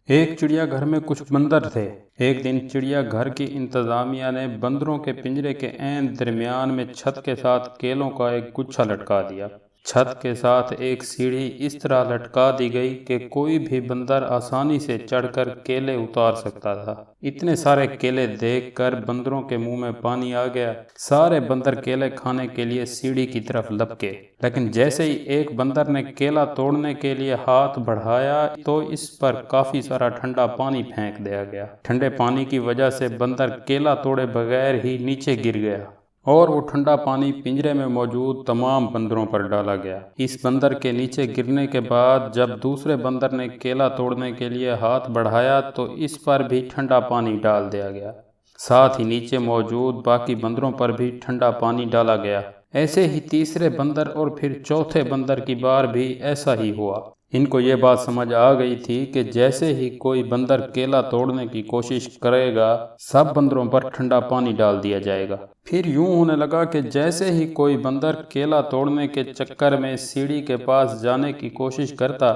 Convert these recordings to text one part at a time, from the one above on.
ایک چڑیا گھر میں کچھ بندر تھے۔ ایک دن چڑیا گھر کی انتظامیہ نے بندروں کے پنجرے کے عین درمیان میں چھت کے ساتھ کیلوں کا ایک گچھا لٹکا دیا۔ چھت کے ساتھ ایک سیڑھی اس طرح لٹکا دی گئی کہ کوئی بھی بندر آسانی سے چڑھ کر کیلے اتار سکتا تھا۔ اتنے سارے کیلے دیکھ کر بندروں کے منہ میں پانی آ گیا۔ سارے بندر کیلے کھانے کے لیے سیڑھی کی طرف لپکے، لیکن جیسے ہی ایک بندر نے کیلا توڑنے کے لیے ہاتھ بڑھایا تو اس پر کافی سارا ٹھنڈا پانی پھینک دیا گیا۔ ٹھنڈے پانی کی وجہ سے بندر کیلا توڑے بغیر ہی نیچے گر گیا اور وہ ٹھنڈا پانی پنجرے میں موجود تمام بندروں پر ڈالا گیا۔ اس بندر کے نیچے گرنے کے بعد جب دوسرے بندر نے کیلا توڑنے کے لیے ہاتھ بڑھایا تو اس پر بھی ٹھنڈا پانی ڈال دیا گیا، ساتھ ہی نیچے موجود باقی بندروں پر بھی ٹھنڈا پانی ڈالا گیا۔ ایسے ہی تیسرے بندر اور پھر چوتھے بندر کی بار بھی ایسا ہی ہوا۔ ان کو یہ بات سمجھ آ گئی تھی کہ جیسے ہی کوئی بندر کیلا توڑنے کی کوشش کرے گا سب بندروں پر ٹھنڈا پانی ڈال دیا جائے گا۔ پھر یوں ہونے لگا کہ جیسے ہی کوئی بندر کیلا توڑنے کے چکر میں سیڑھی کے پاس جانے کی کوشش کرتا،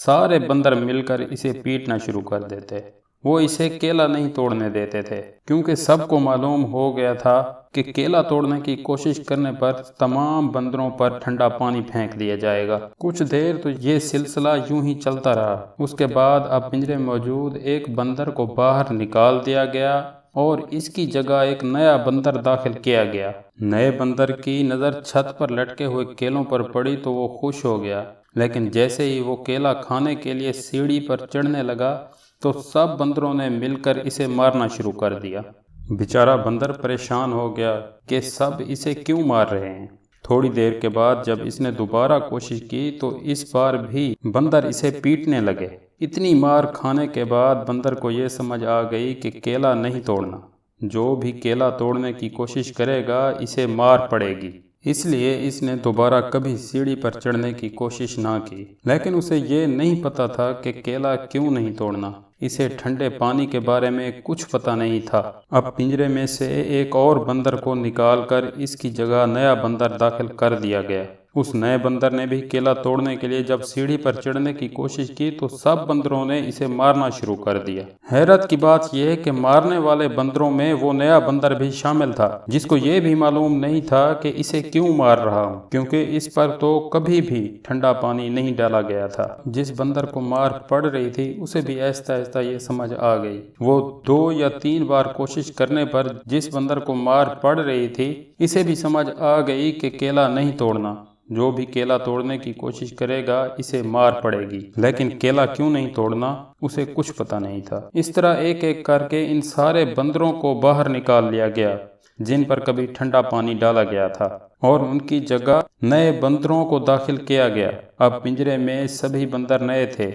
سارے بندر مل کر اسے پیٹنا شروع کر دیتے۔ وہ اسے کیلا نہیں توڑنے دیتے تھے، کیونکہ سب کو معلوم ہو گیا تھا کہ کیلا توڑنے کی کوشش کرنے پر تمام بندروں پر ٹھنڈا پانی پھینک دیا جائے گا۔ کچھ دیر تو یہ سلسلہ یوں ہی چلتا رہا۔ اس کے بعد اب پنجرے میں موجود ایک بندر کو باہر نکال دیا گیا اور اس کی جگہ ایک نیا بندر داخل کیا گیا۔ نئے بندر کی نظر چھت پر لٹکے ہوئے کیلوں پر پڑی تو وہ خوش ہو گیا، لیکن جیسے ہی وہ کیلا کھانے کے لیے سیڑھی پر چڑھنے لگا تو سب بندروں نے مل کر اسے مارنا شروع کر دیا۔ بیچارہ بندر پریشان ہو گیا کہ سب اسے کیوں مار رہے ہیں۔ تھوڑی دیر کے بعد جب اس نے دوبارہ کوشش کی تو اس بار بھی بندر اسے پیٹنے لگے۔ اتنی مار کھانے کے بعد بندر کو یہ سمجھ آ گئی کہ کیلا نہیں توڑنا، جو بھی کیلا توڑنے کی کوشش کرے گا اسے مار پڑے گی۔ اس لیے اس نے دوبارہ کبھی سیڑھی پر چڑھنے کی کوشش نہ کی، لیکن اسے یہ نہیں پتا تھا کہ کیلا کیوں نہیں توڑنا۔ اسے ٹھنڈے پانی کے بارے میں کچھ پتہ نہیں تھا۔ اب پنجرے میں سے ایک اور بندر کو نکال کر اس کی جگہ نیا بندر داخل کر دیا گیا۔ اس نئے بندر نے بھی کیلا توڑنے کے لیے جب سیڑھی پر چڑھنے کی کوشش کی تو سب بندروں نے اسے مارنا شروع کر دیا۔ حیرت کی بات یہ ہے کہ مارنے والے بندروں میں وہ نیا بندر بھی شامل تھا، جس کو یہ بھی معلوم نہیں تھا کہ اسے کیوں مار رہا ہوں، کیونکہ اس پر تو کبھی بھی ٹھنڈا پانی نہیں ڈالا گیا تھا۔ جس بندر کو مار پڑ رہی تھی اسے بھی آہستہ آہستہ یہ سمجھ آ گئی۔ وہ 2 یا 3 بار کوشش کرنے پر جس بندر کو مار پڑ رہی تھی اسے بھی سمجھ آ گئی کہ کیلا نہیں توڑنا، جو بھی کیلا توڑنے کی کوشش کرے گا اسے مار پڑے گی، لیکن کیلا کیوں نہیں توڑنا اسے کچھ پتہ نہیں تھا۔ اس طرح ایک ایک کر کے ان سارے بندروں کو باہر نکال لیا گیا جن پر کبھی ٹھنڈا پانی ڈالا گیا تھا، اور ان کی جگہ نئے بندروں کو داخل کیا گیا۔ اب پنجرے میں سبھی بندر نئے تھے،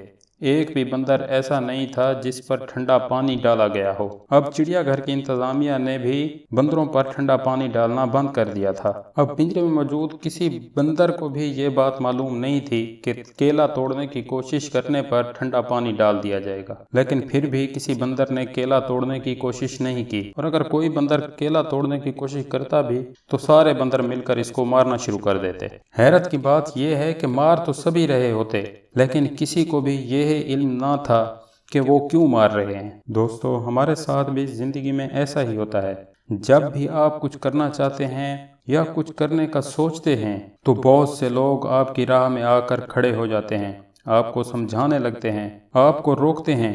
ایک بھی بندر ایسا نہیں تھا جس پر ٹھنڈا پانی ڈالا گیا ہو۔ اب چڑیا گھر کی انتظامیہ نے بھی بندروں پر ٹھنڈا پانی ڈالنا بند کر دیا تھا۔ اب پنجرے میں موجود کسی بندر کو بھی یہ بات معلوم نہیں تھی کہ کیلا توڑنے کی کوشش کرنے پر ٹھنڈا پانی ڈال دیا جائے گا، لیکن پھر بھی کسی بندر نے کیلا توڑنے کی کوشش نہیں کی، اور اگر کوئی بندر کیلا توڑنے کی کوشش کرتا بھی تو سارے بندر مل کر اس کو مارنا شروع کر دیتے۔ حیرت کی بات یہ ہے کہ مار تو سبھی رہے ہوتے، لیکن کسی کو بھی یہ علم نہ تھا کہ وہ کیوں مار رہے ہیں۔ دوستو، ہمارے ساتھ بھی زندگی میں ایسا ہی ہوتا ہے۔ جب بھی آپ کچھ کرنا چاہتے ہیں یا کچھ کرنے کا سوچتے ہیں تو بہت سے لوگ آپ کی راہ میں آ کر کھڑے ہو جاتے ہیں، آپ کو سمجھانے لگتے ہیں، آپ کو روکتے ہیں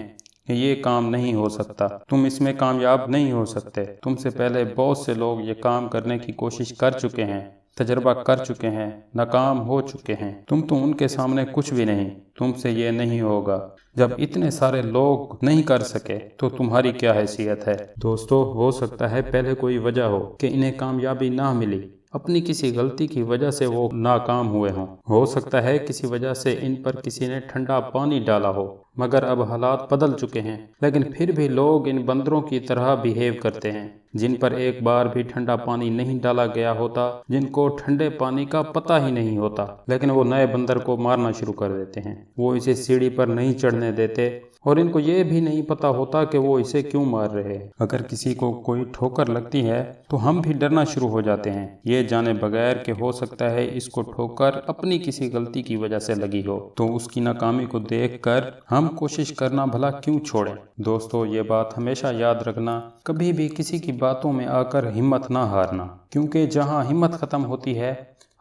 کہ یہ کام نہیں ہو سکتا، تم اس میں کامیاب نہیں ہو سکتے، تم سے پہلے بہت سے لوگ یہ کام کرنے کی کوشش کر چکے ہیں، تجربہ کر چکے ہیں، ناکام ہو چکے ہیں، تم تو ان کے سامنے کچھ بھی نہیں، تم سے یہ نہیں ہوگا۔ جب اتنے سارے لوگ نہیں کر سکے تو تمہاری کیا حیثیت ہے؟ دوستو، ہو سکتا ہے پہلے کوئی وجہ ہو کہ انہیں کامیابی نہ ملی، اپنی کسی غلطی کی وجہ سے وہ ناکام ہوئے ہوں۔ ہو سکتا ہے کسی وجہ سے ان پر کسی نے ٹھنڈا پانی ڈالا ہو، مگر اب حالات بدل چکے ہیں، لیکن پھر بھی لوگ ان بندروں کی طرح بیہیو کرتے ہیں جن پر ایک بار بھی ٹھنڈا پانی نہیں ڈالا گیا ہوتا، جن کو ٹھنڈے پانی کا پتہ ہی نہیں ہوتا، لیکن وہ نئے بندر کو مارنا شروع کر دیتے ہیں۔ وہ اسے سیڑھی پر نہیں چڑھنے دیتے اور ان کو یہ بھی نہیں پتا ہوتا کہ وہ اسے کیوں مار رہے۔ اگر کسی کو کوئی ٹھوکر لگتی ہے تو ہم بھی ڈرنا شروع ہو جاتے ہیں، یہ جانے بغیر کہ ہو سکتا ہے اس کو ٹھوکر اپنی کسی غلطی کی وجہ سے لگی ہو، تو اس کی ناکامی کو دیکھ کر ہم کوشش کرنا بھلا کیوں چھوڑیں۔ دوستو، یہ بات ہمیشہ یاد رکھنا، کبھی بھی کسی کی باتوں میں آ کر ہمت نہ ہارنا، کیونکہ جہاں ہمت ختم ہوتی ہے،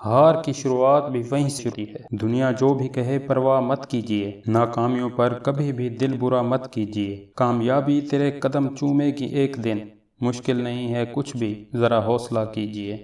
ہار کی شروعات بھی وہیں سے ہوتی ہے۔ دنیا جو بھی کہے پرواہ مت کیجیے، ناکامیوں پر کبھی بھی دل برا مت کیجیے، کامیابی تیرے قدم چومے گی ایک دن، مشکل نہیں ہے کچھ بھی، ذرا حوصلہ کیجیے۔